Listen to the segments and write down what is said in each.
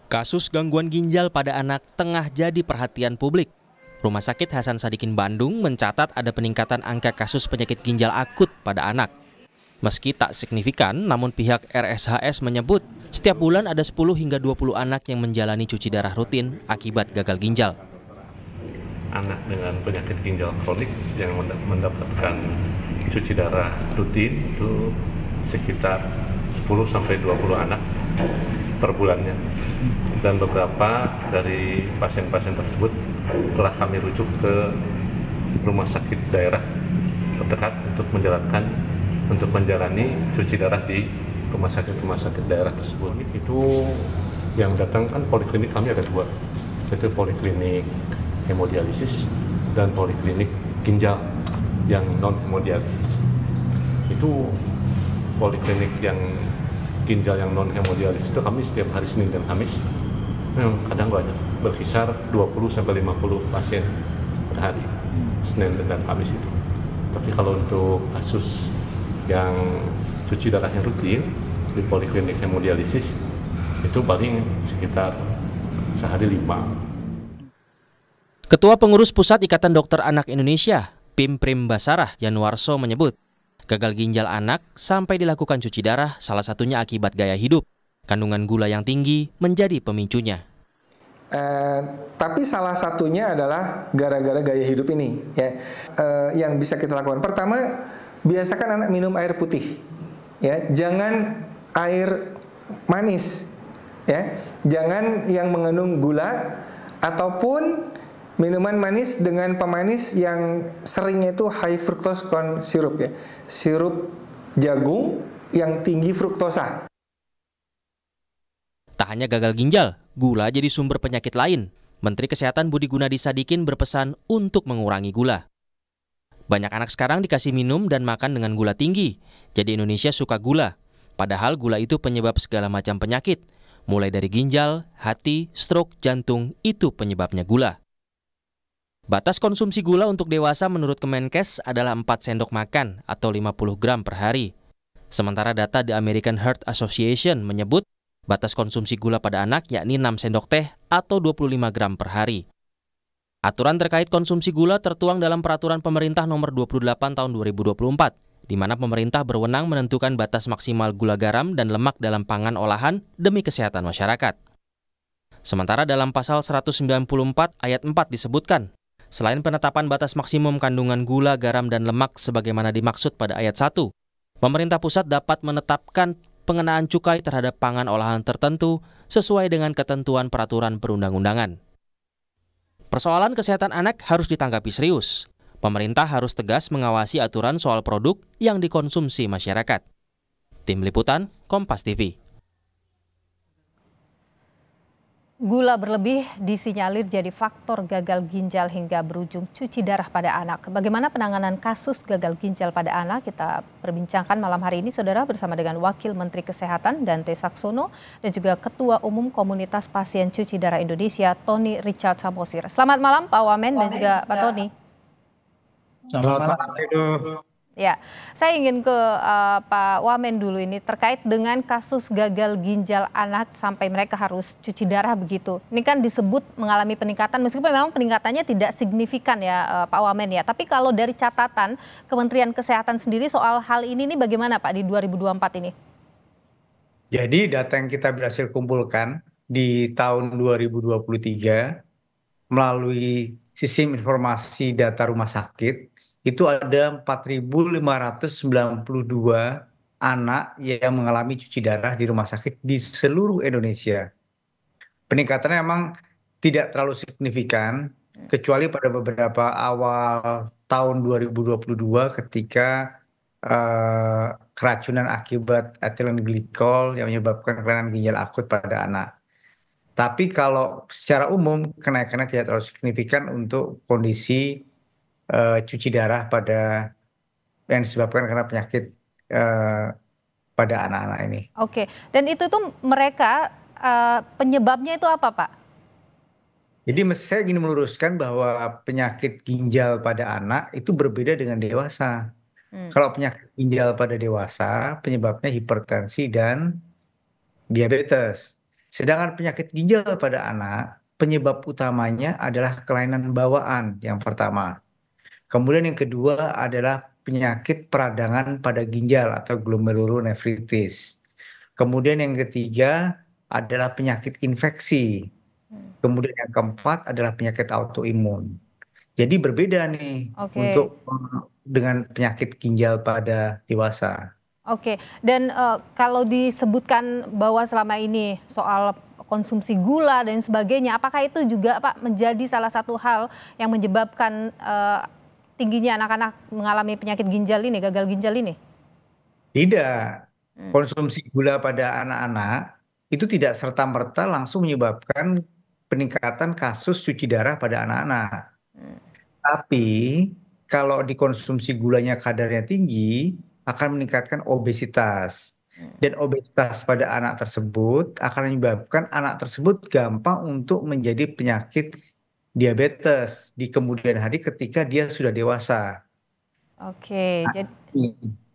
Kasus gangguan ginjal pada anak tengah jadi perhatian publik. Rumah Sakit Hasan Sadikin Bandung mencatat ada peningkatan angka kasus penyakit ginjal akut pada anak. Meski tak signifikan, namun pihak RSHS menyebut setiap bulan ada 10 hingga 20 anak yang menjalani cuci darah rutin akibat gagal ginjal. Anak dengan penyakit ginjal kronik yang mendapatkan cuci darah rutin itu sekitar 10-20 anak per bulannya. Dan beberapa dari pasien-pasien tersebut telah kami rujuk ke rumah sakit daerah terdekat untuk menjalani cuci darah di rumah sakit daerah tersebut. Itu yang datang kan poliklinik kami ada 2, yaitu poliklinik hemodialisis dan poliklinik ginjal yang non hemodialisis. Itu poliklinik yang ginjal yang non hemodialisis itu kami setiap hari Senin dan Kamis kadang banyak, berkisar 20-50 pasien per hari Senin dan Kamis itu. Tapi kalau untuk kasus yang cuci darahnya rutin di poliklinik hemodialisis itu paling sekitar sehari 5. Ketua Pengurus Pusat Ikatan Dokter Anak Indonesia, Pim Prim Basarah Januarso menyebut, gagal ginjal anak sampai dilakukan cuci darah salah satunya akibat gaya hidup. Kandungan gula yang tinggi menjadi pemicunya. Tapi salah satunya adalah gara-gara gaya hidup ini, ya. Yang bisa kita lakukan. Pertama, biasakan anak minum air putih, ya. Jangan air manis, ya. Jangan yang mengandung gula ataupun minuman manis dengan pemanis yang seringnya itu high fructose corn syrup, ya. Sirup jagung yang tinggi fruktosa. Tak hanya gagal ginjal, gula jadi sumber penyakit lain. Menteri Kesehatan Budi Gunadi Sadikin berpesan untuk mengurangi gula. Banyak anak sekarang dikasih minum dan makan dengan gula tinggi. Jadi Indonesia suka gula. Padahal gula itu penyebab segala macam penyakit. Mulai dari ginjal, hati, stroke, jantung, itu penyebabnya gula. Batas konsumsi gula untuk dewasa menurut Kemenkes adalah 4 sendok makan atau 50 gram per hari. Sementara data di American Heart Association menyebut batas konsumsi gula pada anak yakni 6 sendok teh atau 25 gram per hari. Aturan terkait konsumsi gula tertuang dalam Peraturan Pemerintah Nomor 28 Tahun 2024, di mana pemerintah berwenang menentukan batas maksimal gula garam dan lemak dalam pangan olahan demi kesehatan masyarakat. Sementara dalam pasal 194 ayat 4 disebutkan, selain penetapan batas maksimum kandungan gula, garam, dan lemak sebagaimana dimaksud pada ayat 1, pemerintah pusat dapat menetapkan pengenaan cukai terhadap pangan olahan tertentu sesuai dengan ketentuan peraturan perundang-undangan. Persoalan kesehatan anak harus ditanggapi serius. Pemerintah harus tegas mengawasi aturan soal produk yang dikonsumsi masyarakat. Tim Liputan, Kompas TV. Gula berlebih disinyalir jadi faktor gagal ginjal hingga berujung cuci darah pada anak. Bagaimana penanganan kasus gagal ginjal pada anak? Kita perbincangkan malam hari ini, Saudara, bersama dengan Wakil Menteri Kesehatan Dante Saxono dan juga Ketua Umum Komunitas Pasien Cuci Darah Indonesia, Tony Richard Samosir. Selamat malam, Pak Wamen dan juga Pak Tony. Selamat malam, Edo. Ya, saya ingin ke Pak Wamen dulu ini terkait dengan kasus gagal ginjal anak sampai mereka harus cuci darah begitu. Ini kan disebut mengalami peningkatan meskipun memang peningkatannya tidak signifikan ya Pak Wamen ya. Tapi kalau dari catatan Kementerian Kesehatan sendiri soal hal ini nih bagaimana Pak di 2024 ini? Jadi data yang kita berhasil kumpulkan di tahun 2023 melalui sistem informasi data rumah sakit itu ada 4.592 anak yang mengalami cuci darah di rumah sakit di seluruh Indonesia. Peningkatannya memang tidak terlalu signifikan, kecuali pada beberapa awal tahun 2022 ketika keracunan akibat ethylene glycol yang menyebabkan kelainan ginjal akut pada anak. Tapi kalau secara umum kenaikannya tidak terlalu signifikan untuk kondisi cuci darah pada yang disebabkan karena penyakit pada anak-anak ini. Oke, dan itu tuh mereka penyebabnya itu apa, Pak? Jadi saya ingin meluruskan bahwa penyakit ginjal pada anak itu berbeda dengan dewasa. Kalau penyakit ginjal pada dewasa penyebabnya hipertensi dan diabetes. Sedangkan penyakit ginjal pada anak, penyebab utamanya adalah kelainan bawaan yang pertama. Kemudian yang kedua adalah penyakit peradangan pada ginjal atau glomerulonefritis. Kemudian yang ketiga adalah penyakit infeksi. Kemudian yang keempat adalah penyakit autoimun. Jadi berbeda nih Oke. untuk dengan penyakit ginjal pada dewasa. Oke, dan kalau disebutkan bahwa selama ini soal konsumsi gula dan sebagainya, apakah itu juga Pak menjadi salah satu hal yang menyebabkan tingginya anak-anak mengalami penyakit ginjal ini, gagal ginjal ini? Tidak, Hmm. konsumsi gula pada anak-anak itu tidak serta-merta langsung menyebabkan peningkatan kasus cuci darah pada anak-anak. Tapi kalau dikonsumsi gulanya kadarnya tinggi, akan meningkatkan obesitas. Dan obesitas pada anak tersebut akan menyebabkan anak tersebut gampang untuk menjadi penyakit diabetes di kemudian hari ketika dia sudah dewasa. Oke, jadi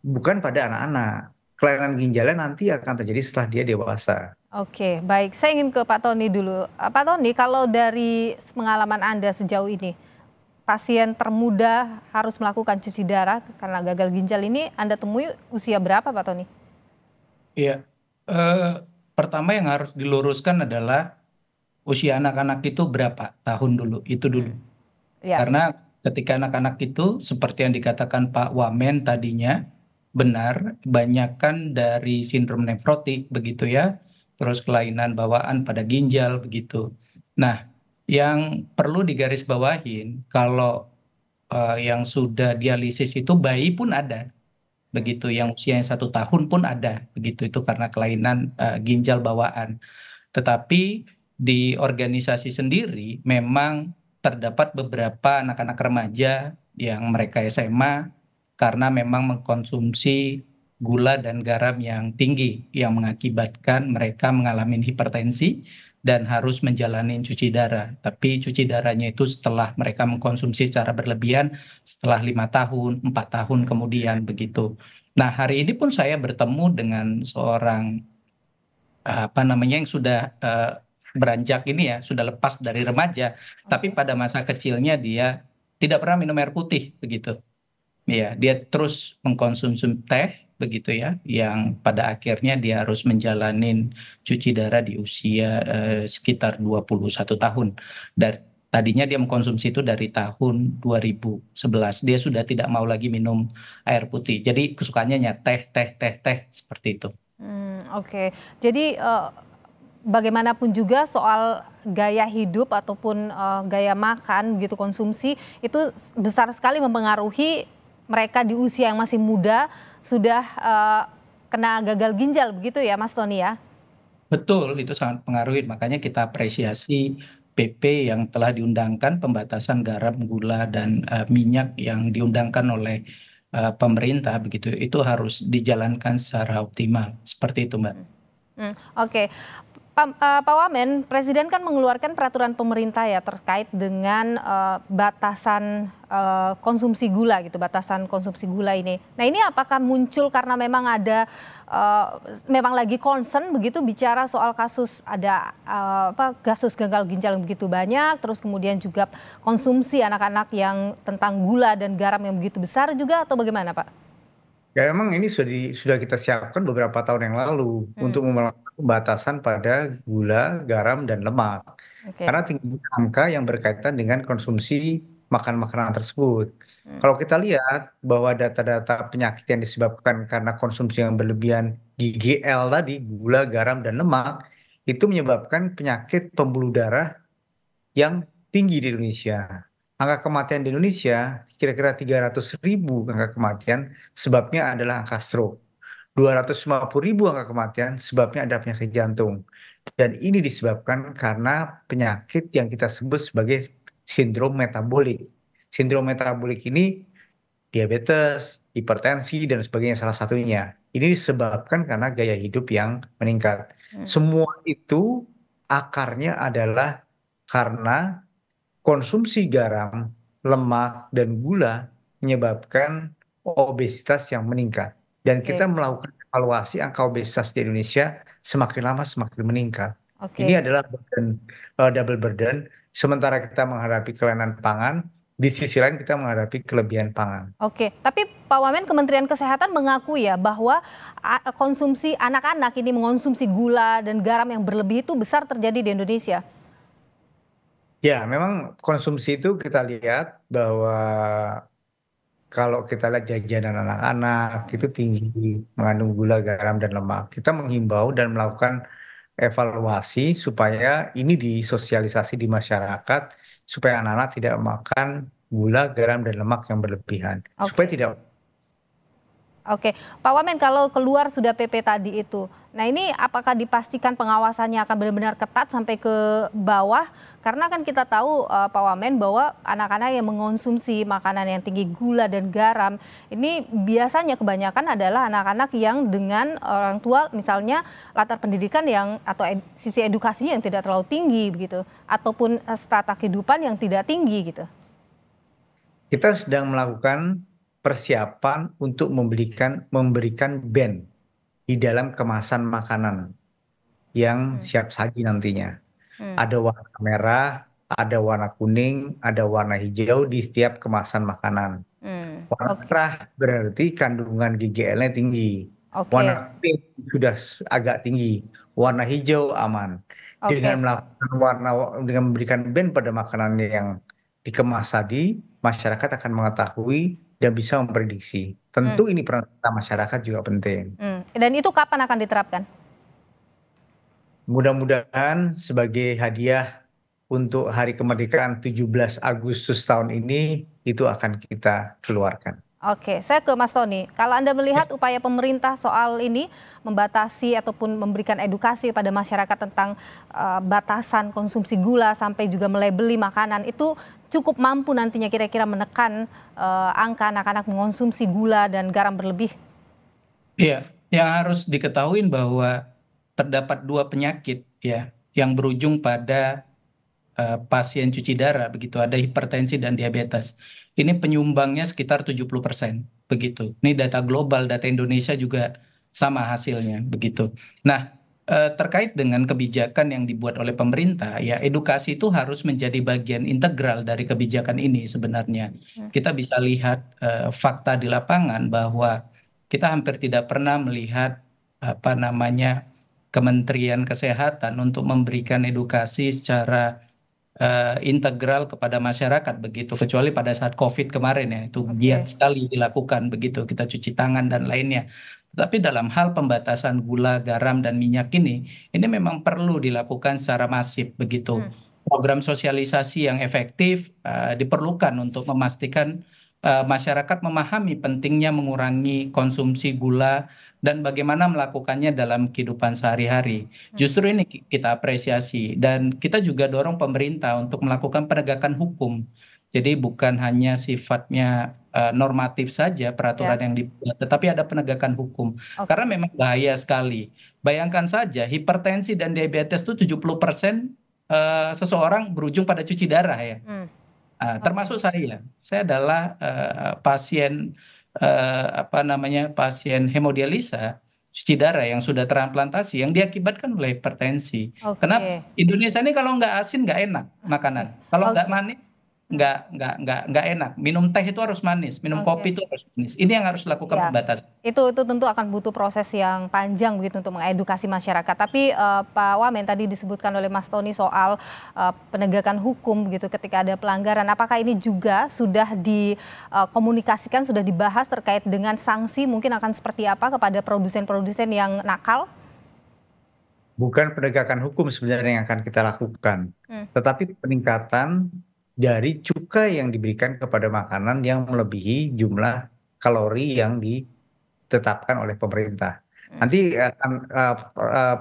Bukan pada anak-anak. Kelainan ginjalnya nanti akan terjadi setelah dia dewasa. oke, baik. Saya ingin ke Pak Tony dulu. Pak Tony, kalau dari pengalaman Anda sejauh ini, pasien termuda harus melakukan cuci darah karena gagal ginjal ini Anda temui usia berapa, Pak Tony? Iya, eh, pertama yang harus diluruskan adalah usia anak-anak itu berapa tahun dulu, itu dulu. Ya. Karena ketika anak-anak itu seperti yang dikatakan Pak Wamen tadinya, benar, banyakkan dari sindrom nefrotik begitu ya, terus kelainan bawaan pada ginjal begitu. Nah, yang perlu digarisbawahin kalau yang sudah dialisis itu bayi pun ada begitu, yang usianya 1 tahun pun ada begitu, itu karena kelainan ginjal bawaan. Tetapi di organisasi sendiri memang terdapat beberapa anak-anak remaja yang mereka SMA karena memang mengkonsumsi gula dan garam yang tinggi yang mengakibatkan mereka mengalami hipertensi dan harus menjalani cuci darah. Tapi cuci darahnya itu setelah mereka mengkonsumsi secara berlebihan setelah 5 tahun, 4 tahun kemudian begitu. Nah, hari ini pun saya bertemu dengan seorang apa namanya yang sudah beranjak ini ya, sudah lepas dari remaja, tapi pada masa kecilnya dia tidak pernah minum air putih begitu. Ya, dia terus mengkonsumsi teh begitu ya, yang pada akhirnya dia harus menjalani cuci darah di usia sekitar 21 tahun. Dan tadinya dia mengkonsumsi itu dari tahun 2011. Dia sudah tidak mau lagi minum air putih. Jadi kesukaannya hanya teh, teh, teh, teh seperti itu. Oke, jadi bagaimanapun juga soal gaya hidup ataupun gaya makan gitu konsumsi itu besar sekali mempengaruhi mereka di usia yang masih muda sudah kena gagal ginjal begitu ya Mas Tony ya? Betul, itu sangat pengaruhi. Makanya kita apresiasi PP yang telah diundangkan pembatasan garam, gula, dan minyak yang diundangkan oleh pemerintah begitu. Itu harus dijalankan secara optimal. Seperti itu, Mbak. Oke, Pak Wamen, Presiden kan mengeluarkan peraturan pemerintah ya terkait dengan batasan konsumsi gula gitu, batasan konsumsi gula ini. Nah ini apakah muncul karena memang ada, memang lagi concern begitu bicara soal kasus ada kasus gagal ginjal yang begitu banyak, terus kemudian juga konsumsi anak-anak yang tentang gula dan garam yang begitu besar juga atau bagaimana Pak? Ya memang ini sudah kita siapkan beberapa tahun yang lalu untuk melakukan pembatasan pada gula, garam, dan lemak. Oke. Karena tinggi angka yang berkaitan dengan konsumsi makanan-makanan tersebut. Kalau kita lihat bahwa data-data penyakit yang disebabkan karena konsumsi yang berlebihan GGL tadi, gula, garam, dan lemak, itu menyebabkan penyakit pembuluh darah yang tinggi di Indonesia. Angka kematian di Indonesia kira-kira 300.000 angka kematian sebabnya adalah angka stroke. 250.000 angka kematian sebabnya ada penyakit jantung. Dan ini disebabkan karena penyakit yang kita sebut sebagai sindrom metabolik. Sindrom metabolik ini diabetes, hipertensi, dan sebagainya salah satunya. Ini disebabkan karena gaya hidup yang meningkat. Semua itu akarnya adalah karena konsumsi garam, lemak, dan gula menyebabkan obesitas yang meningkat. Dan kita Oke. melakukan evaluasi angka obesitas di Indonesia semakin lama semakin meningkat. Ini Oke. adalah double burden. Sementara kita menghadapi kelainan pangan, di sisi lain kita menghadapi kelebihan pangan. Oke, tapi Pak Wamen, Kementerian Kesehatan mengakui ya bahwa konsumsi anak-anak ini mengonsumsi gula dan garam yang berlebih itu besar terjadi di Indonesia. Ya, memang konsumsi itu kita lihat bahwa kalau kita lihat jajanan anak-anak itu tinggi, mengandung gula, garam, dan lemak. Kita menghimbau dan melakukan evaluasi supaya ini disosialisasi di masyarakat, supaya anak-anak tidak makan gula, garam, dan lemak yang berlebihan. Supaya Oke. tidak. Oke, Pak Wamen, kalau keluar sudah PP tadi itu, nah ini apakah dipastikan pengawasannya akan benar-benar ketat sampai ke bawah? Karena kan kita tahu Pak Wamen bahwa anak-anak yang mengonsumsi makanan yang tinggi gula dan garam, ini biasanya kebanyakan adalah anak-anak yang dengan orang tua misalnya latar pendidikan yang atau sisi edukasinya yang tidak terlalu tinggi begitu, ataupun strata kehidupan yang tidak tinggi gitu. Kita sedang melakukan persiapan untuk memberikan band di dalam kemasan makanan yang siap saji nantinya. Hmm. Ada warna merah, ada warna kuning, ada warna hijau di setiap kemasan makanan. Warna Oke. merah berarti kandungan GGL-nya tinggi. Oke. Warna pink sudah agak tinggi. Warna hijau aman. Dengan Oke. dengan memberikan band pada makanan yang dikemas tadi, masyarakat akan mengetahui dan bisa memprediksi. Tentu ini peran serta masyarakat juga penting. Dan itu kapan akan diterapkan? Mudah-mudahan sebagai hadiah untuk Hari Kemerdekaan 17 Agustus tahun ini itu akan kita keluarkan. Oke, saya ke Mas Tony. Kalau Anda melihat upaya pemerintah soal ini membatasi ataupun memberikan edukasi pada masyarakat tentang batasan konsumsi gula sampai juga melabeli makanan itu cukup mampu nantinya kira-kira menekan angka anak-anak mengonsumsi gula dan garam berlebih? Iya, yang harus diketahui bahwa terdapat dua penyakit ya yang berujung pada pasien cuci darah begitu, ada hipertensi dan diabetes. Ini penyumbangnya sekitar 70% begitu. Ini data global, data Indonesia juga sama hasilnya begitu. Nah, terkait dengan kebijakan yang dibuat oleh pemerintah, ya edukasi itu harus menjadi bagian integral dari kebijakan ini sebenarnya. Kita bisa lihat fakta di lapangan bahwa kita hampir tidak pernah melihat apa namanya Kementerian Kesehatan untuk memberikan edukasi secara integral kepada masyarakat begitu, kecuali pada saat COVID kemarin ya, itu giat sekali dilakukan begitu, kita cuci tangan dan lainnya. Tapi dalam hal pembatasan gula, garam, dan minyak ini memang perlu dilakukan secara masif begitu. Program sosialisasi yang efektif diperlukan untuk memastikan masyarakat memahami pentingnya mengurangi konsumsi gula dan bagaimana melakukannya dalam kehidupan sehari-hari. Justru ini kita apresiasi dan kita juga dorong pemerintah untuk melakukan penegakan hukum. Jadi bukan hanya sifatnya normatif saja peraturan yang dibuat, tetapi ada penegakan hukum. Karena memang bahaya sekali. Bayangkan saja hipertensi dan diabetes itu 70% seseorang berujung pada cuci darah ya. Termasuk saya. Saya adalah pasien pasien hemodialisa cuci darah yang sudah transplantasi yang diakibatkan oleh hipertensi. Kenapa? Indonesia ini kalau nggak asin nggak enak makanan. Kalau nggak manis nggak enak. Minum teh itu harus manis, minum kopi itu harus manis. Ini yang harus dilakukan pembatasan. Itu tentu akan butuh proses yang panjang begitu untuk mengedukasi masyarakat. Tapi Pak Wamen tadi disebutkan oleh Mas Tony soal penegakan hukum begitu ketika ada pelanggaran. Apakah ini juga sudah dikomunikasikan, sudah dibahas terkait dengan sanksi mungkin akan seperti apa kepada produsen-produsen yang nakal? Bukan penegakan hukum sebenarnya yang akan kita lakukan, tetapi peningkatan dari cukai yang diberikan kepada makanan yang melebihi jumlah kalori yang ditetapkan oleh pemerintah. Nanti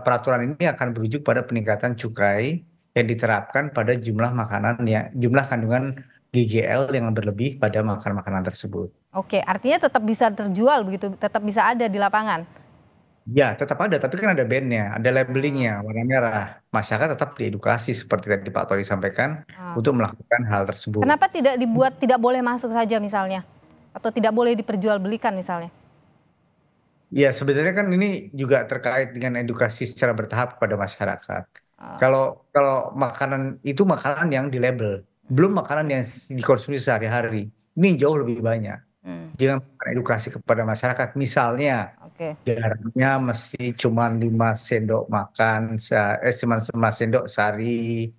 peraturan ini akan berujung pada peningkatan cukai yang diterapkan pada jumlah kandungan GGL yang berlebih pada makanan tersebut. Oke, artinya tetap bisa terjual begitu, tetap bisa ada di lapangan? Ya, tetap ada, tapi kan ada band-nya, ada labelingnya, warna merah. Masyarakat tetap diedukasi seperti tadi Pak Tori sampaikan untuk melakukan hal tersebut. Kenapa tidak dibuat tidak boleh masuk saja misalnya? Atau tidak boleh diperjualbelikan misalnya? Ya, sebenarnya kan ini juga terkait dengan edukasi secara bertahap kepada masyarakat. Kalau makanan itu makanan yang di label, belum makanan yang dikonsumsi sehari-hari. Ini jauh lebih banyak. Jangan edukasi kepada masyarakat. Misalnya Oke. garamnya mesti cuma 5 sendok makan, cuma 5 sendok sehari.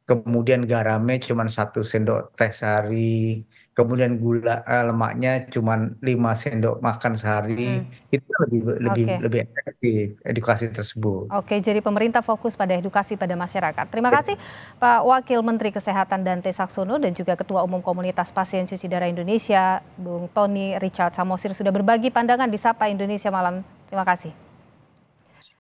Kemudian garamnya cuma 1 sendok teh sehari. Kemudian lemaknya cuma 5 sendok makan sehari. Itu Oke. lebih efektif edukasi tersebut. Oke, jadi pemerintah fokus pada edukasi pada masyarakat. Terima kasih Pak Wakil Menteri Kesehatan Dante Saxono dan juga Ketua Umum Komunitas Pasien Cuci Darah Indonesia, Bung Tony Richard Samosir sudah berbagi pandangan di Sapa Indonesia Malam. Terima kasih.